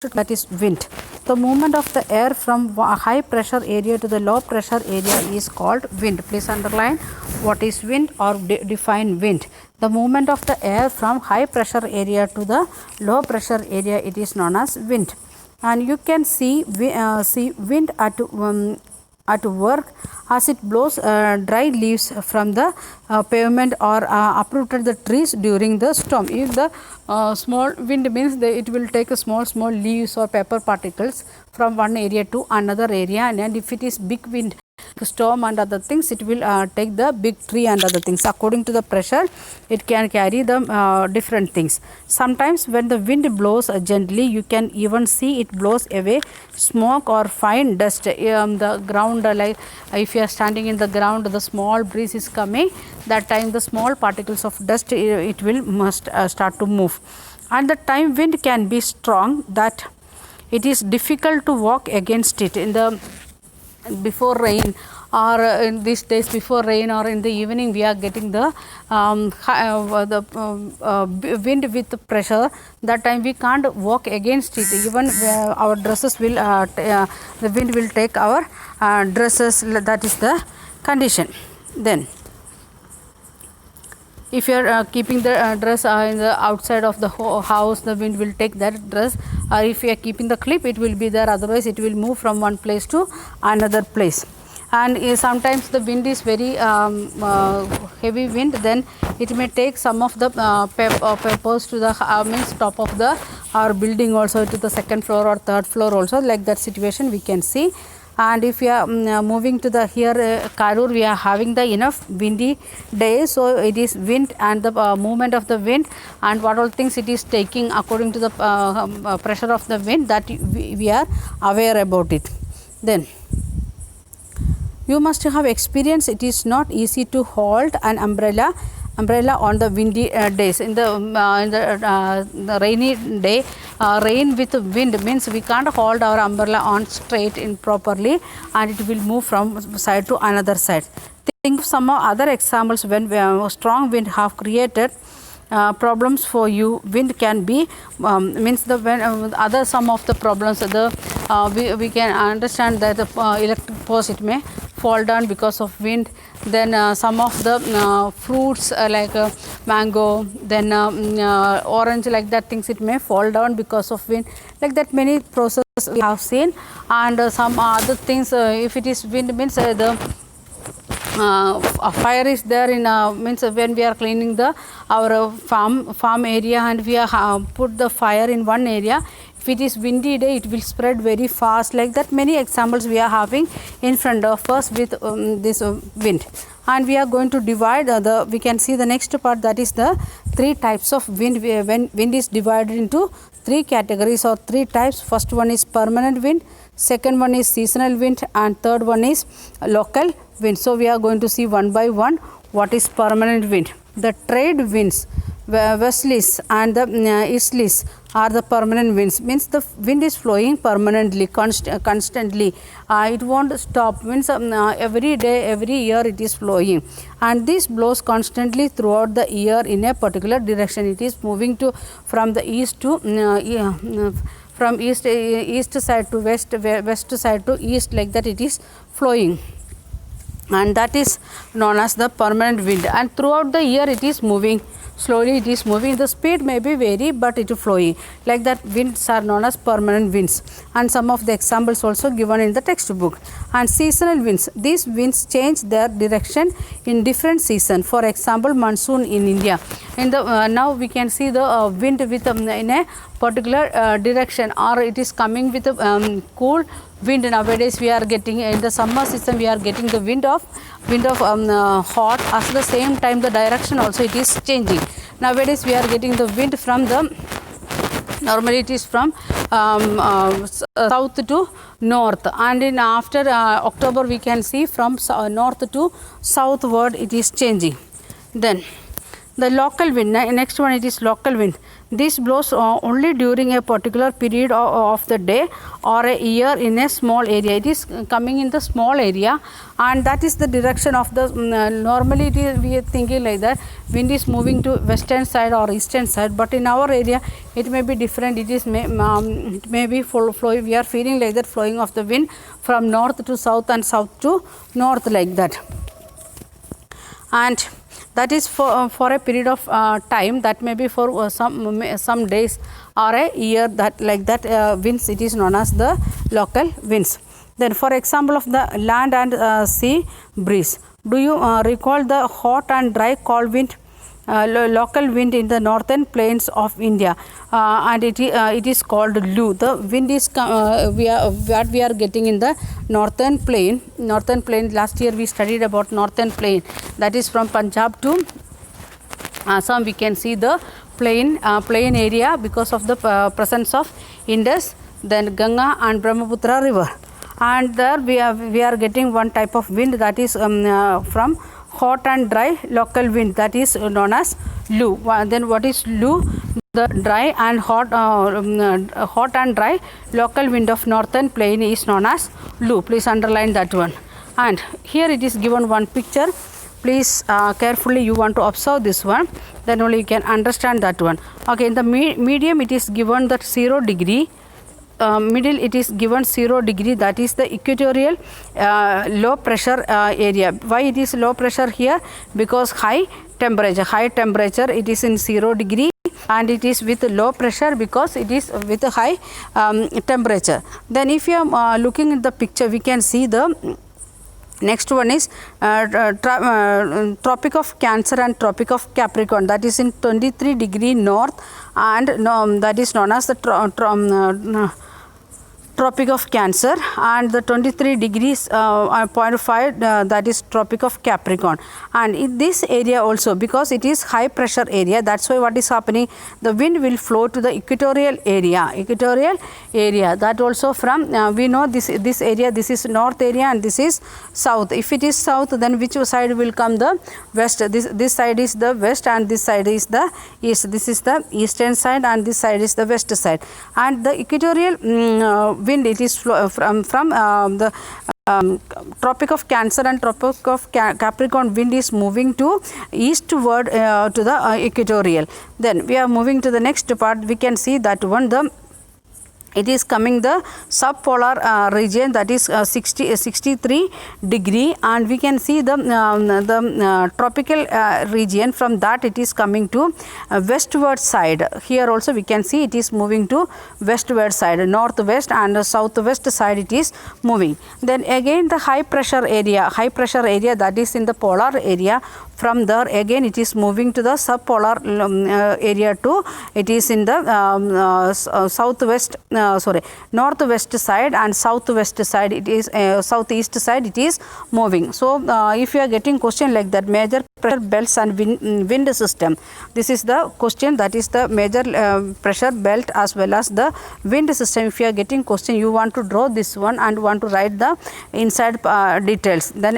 that is wind. The movement of the air from high pressure area to the low pressure area is called wind. Please underline what is wind or define wind. The movement of the air from high pressure area to the low pressure area, it is known as wind. And you can see wind at work as it blows dry leaves from the pavement or uprooted the trees during the storm. If the small wind means it will take a small leaves or paper particles from one area to another area, and if it is big wind, storm and other things, it will take the big tree and other things. According to the pressure, it can carry the different things. Sometimes when the wind blows gently, you can even see it blows away smoke or fine dust. The ground, like if you are standing in the ground, the small breeze is coming, that time the small particles of dust, it will must start to move. And the time wind can be strong that it is difficult to walk against it. In the before rain or in these days before rain or in the evening, we are getting the wind with pressure. That time we can't walk against it. Even our dresses will the wind will take our dresses. That is the condition. Then if you are keeping the dress in the outside of the house, the wind will take that dress, or if you are keeping the clip, it will be there, otherwise it will move from one place to another place. And sometimes the wind is very heavy wind, then it may take some of the papers to the means top of the our building, also to the second floor or third floor also. Like that situation we can see. And if we are moving to the here Karur, we are having the enough windy day, so it is wind and the movement of the wind and what all things it is taking according to the pressure of the wind, that we are aware about it. Then you must have experience, it is not easy to hold an umbrella on the windy days. In the rainy day, rain with wind means we can't hold our umbrella on straight in properly, and it will move from side to another side. Think of some other examples when strong wind have created problems for you. Wind can be means the when other some of the problems, we can understand that the electric post, it may fall down because of wind. Then some of the fruits like mango, then orange, like that things, it may fall down because of wind. Like that many processes we have seen. And some other things, if it is wind means the fire is there in means when we are cleaning the our farm area, and we are put the fire in one area, if it is windy day, it will spread very fast. Like that many examples we are having in front of us with this wind. And we are going to divide we can see the next part, that is the three types of wind. When wind is divided into three categories or three types. First one is permanent wind, second one is seasonal wind, and third one is local wind. So we are going to see one by one what is permanent wind. The trade winds, westerlies and the easterlies are the permanent winds. Means the wind is flowing permanently, constantly. It won't stop. Means every day, every year it is flowing, and this blows constantly throughout the year in a particular direction. It is moving to from the east to from east side to west, west side to east, like that it is flowing, and that is known as the permanent wind. And throughout the year it is moving slowly, it is moving. The speed may be vary, but it is flowing. Like that winds are known as permanent winds, and some of the examples also given in the textbook. And seasonal winds, these winds change their direction in different season. For example, monsoon in India, in the now we can see the wind with in a particular direction, or it is coming with a cool wind. Nowadays we are getting in the summer season, we are getting the wind of hot. At the same time the direction also it is changing. Nowadays we are getting the wind from the normally it is from south to north, and in after October we can see from north to southward it is changing. Then the local wind, next one, it is local wind. This blows only during a particular period of the day or a year in a small area. It is coming in the small area, and that is the direction of the normally we are thinking like that wind is moving to western side or eastern side, but in our area it may be different. It may be flowing, we are feeling like that flowing of the wind from north to south and south to north like that, and that is for a period of time, that may be for some days or a year, that like that winds, it is known as the local winds. Then for example of the land and sea breeze, do you recall the hot and dry cold wind, local wind in the northern plains of India, and it is called Lu. The wind is what we are getting in the northern plain. Last year we studied about northern plain, that is from Punjab to Assam. We can see the plain area because of the presence of Indus, then Ganga and Brahmaputra river, and there we are getting one type of wind, that is from hot and dry local wind, that is known as Lu. Then what is Lu? The dry and hot and dry local wind of northern plain is known as Lu. Please underline that one. And here it is given one picture. Please carefully you want to observe this one, then only you can understand that one. Okay, in the medium it is given that 0 degree. Middle it is given 0 degree, that is the equatorial low pressure area. Why it is low pressure here? Because high temperature it is in 0 degree, and it is with low pressure because it is with a high temperature. Then if you are looking at the picture, we can see the next one is Tropic of Cancer and Tropic of Capricorn, that is in 23 degree north, and that is known as the Tropic of Cancer, and the 23 degrees 0.5 that is Tropic of Capricorn. And in this area also, because it is high pressure area, that's why what is happening, the wind will flow to the equatorial area, that also from we know this area, this is north area and this is south. If it is south, then which side will come? The west. This side is the west and this side is the east. This is the eastern side and this side is the west side. And the equatorial wind, it is from the Tropic of Cancer and Tropic of Capricorn wind is moving to eastward to the equatorial. Then we are moving to the next part. We can see that one, it is coming the subpolar region, that is 63 degree, and we can see the tropical region, from that it is coming to westward side. Here also we can see it is moving to westward side, northwest and southwest side it is moving. Then again the high pressure area that is in the polar area, from there again it is moving to the subpolar area too. It is in the northwest side and southwest side, it is southeast side it is moving. So if you are getting question like that, major pressure belts and wind system, this is the question, that is the major pressure belt as well as the wind system. If you are getting question, you want to draw this one and want to write the inside details, then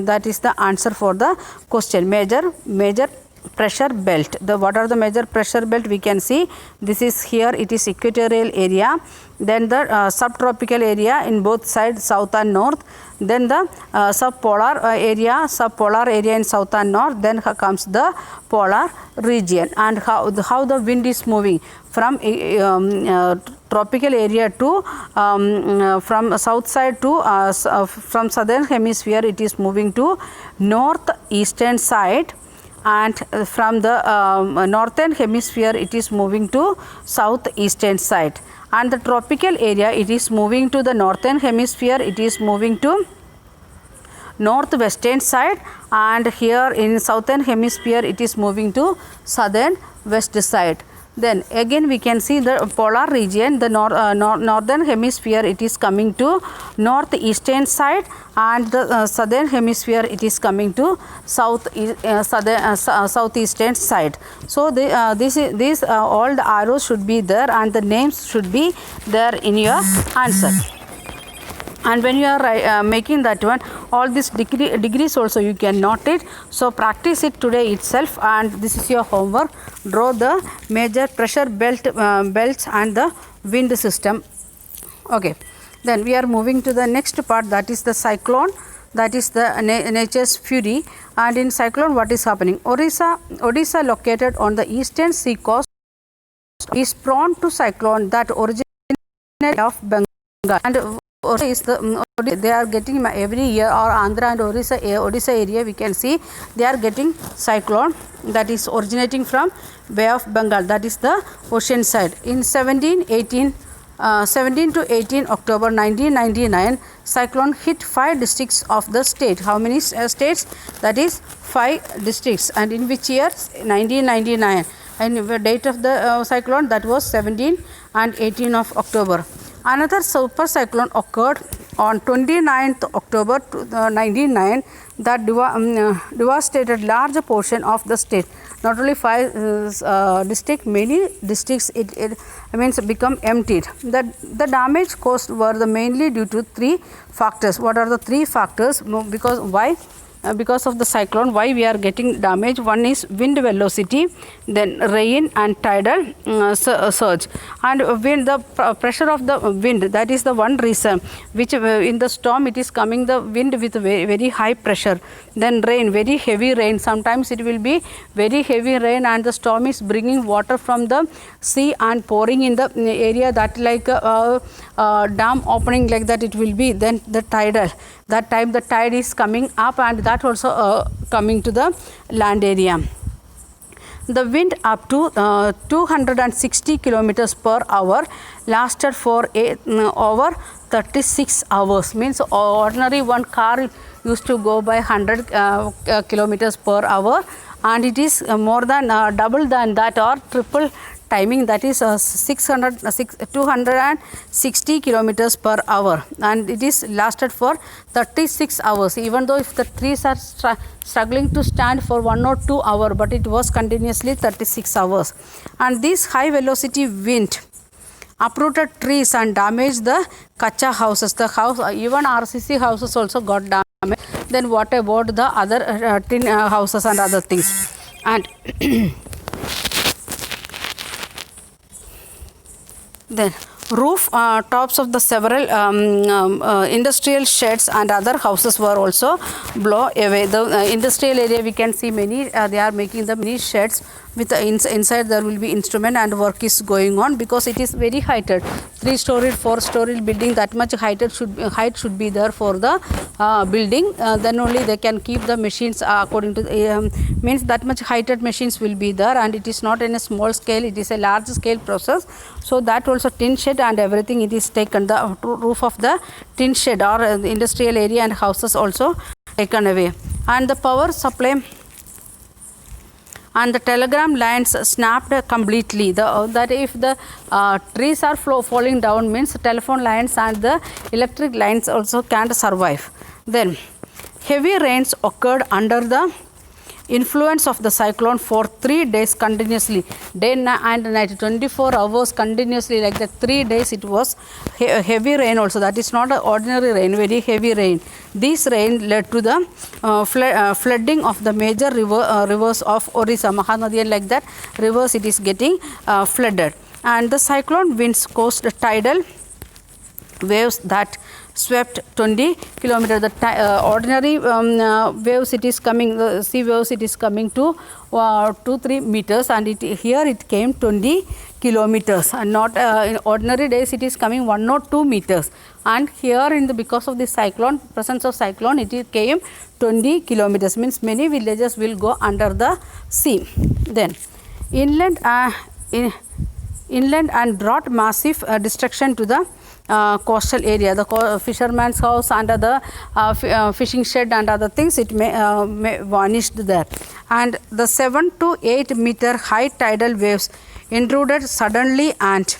that is the answer for the question. Major pressure belt. What are the major pressure belt? We can see this is here, it is equatorial area, then the subtropical area in both sides, south and north, then the subpolar area in south and north, then comes the polar region. And how the wind is moving from tropical area to from south side to from southern hemisphere, it is moving to northeastern side, and from the northern hemisphere it is moving to southeastern side. And the tropical area, it is moving to the northern hemisphere, it is moving to northwestern side, and here in southern hemisphere it is moving to southern west side. Then again we can see the polar region, the northern hemisphere it is coming to northeastern side, and the southern hemisphere it is coming to southeastern side. So these all the arrows should be there and the names should be there in your answer. And when you are making that one, all these degrees also you can note it. So practice it today itself, and this is your homework. Draw the major pressure belts and the wind system. Okay, then we are moving to the next part, that is the cyclone, that is the nature's fury. And in cyclone, what is happening? Odisha located on the eastern sea coast is prone to cyclone that originated of Bengal, and is the they are getting every year, or Andhra and Odisha area we can see they are getting cyclone that is originating from Bay of Bengal, that is the ocean side. In 17 to 18 October 1999, cyclone hit 5 districts of the state. How many states? That is 5 districts. And in which year? 1999. And the date of the cyclone, that was 17 and 18 of October. Another super cyclone occurred on 29th October 1999 that devastated large portion of the state. Not only 5 districts, many districts it means become emptied. The damage caused were mainly due to 3 factors. What are the 3 factors? Because why? Because of the cyclone, why we are getting damage? One is wind velocity, then rain and tidal surge. And wind, the pressure of the wind, that is the one reason which in the storm it is coming the wind with very, very high pressure. Then rain, very heavy rain, sometimes it will be very heavy rain, and the storm is bringing water from the sea and pouring in the area, that like dam opening, like that it will be. Then the tidal, that time the tide is coming up, and that also coming to the land area. The wind up to 260 kilometers per hour lasted for over 36 hours. Means ordinary one car used to go by 100 kilometers per hour, and it is more than double than that, or triple timing, that is 260 kilometers per hour, and it is lasted for 36 hours. Even though if the trees are struggling to stand for 1 or 2 hours, but it was continuously 36 hours. And this high velocity wind uprooted trees and damaged the kacha houses. The house, even RCC houses also got damaged. Then what about the other tin houses and other things? And then roof tops of the several industrial sheds and other houses were also blown away. The industrial area, we can see many, they are making the many sheds with the inside there will be instrument and work is going on, because it is very heighted, 3-story 4-story building, that much height should be there for the building. Then only they can keep the machines according to the, means that much heighted machines will be there, and it is not in a small scale, it is a large scale process. So that also tin shed and everything, it is taken, the roof of the tin shed or the industrial area and houses also taken away. And the power supply and the telegram lines snapped completely. That if the trees are falling down, means telephone lines and the electric lines also can't survive. Then heavy rains occurred under the influence of the cyclone for 3 days continuously, day and night, 24 hours continuously, like that 3 days it was heavy rain also. That is not an ordinary rain, very heavy rain. This rain led to the flooding of the major rivers of Odisha, Mahanadi, and like that rivers it is getting flooded. And the cyclone winds caused tidal waves that swept 20 kilometers. The ordinary waves it is coming, the sea waves it is coming to 2-3 meters, and here it came 20 kilometers, and not in ordinary days it is coming 1 or 2 meters, and here in the because of this cyclone, presence of cyclone, it came 20 kilometers, means many villages will go under the sea. Then inland and brought massive destruction to the coastal area. The fisherman's house and other fishing shed and other things, it may vanished there. And the 7 to 8 meter high tidal waves intruded suddenly and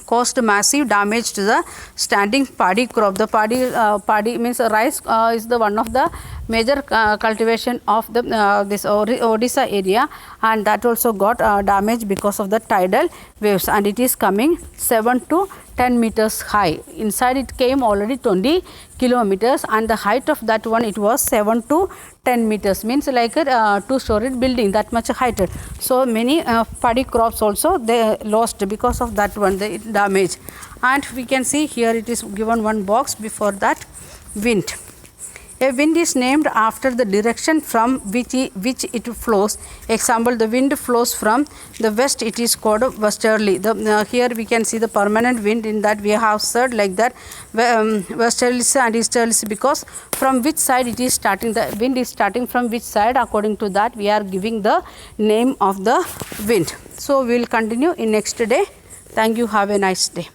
caused massive damage to the standing paddy crop. The paddy means rice is the one of the major cultivation of the this Odisha area, and that also got damaged because of the tidal waves, and it is coming 7 to 10 meters high. Inside it came already 20 kilometers, and the height of that one, it was 7 to 10 meters, means like a two-storied building, that much height. So many paddy crops also they lost because of that one, the damage. And we can see here it is given one box before that, wind. A wind is named after the direction from which it flows. Example, the wind flows from the west, it is called westerly. Here we can see the permanent wind, in that we have said like that westerlies and easterlies, because from which side it is starting, the wind is starting from which side, according to that we are giving the name of the wind. So we will continue in next day. Thank you. Have a nice day.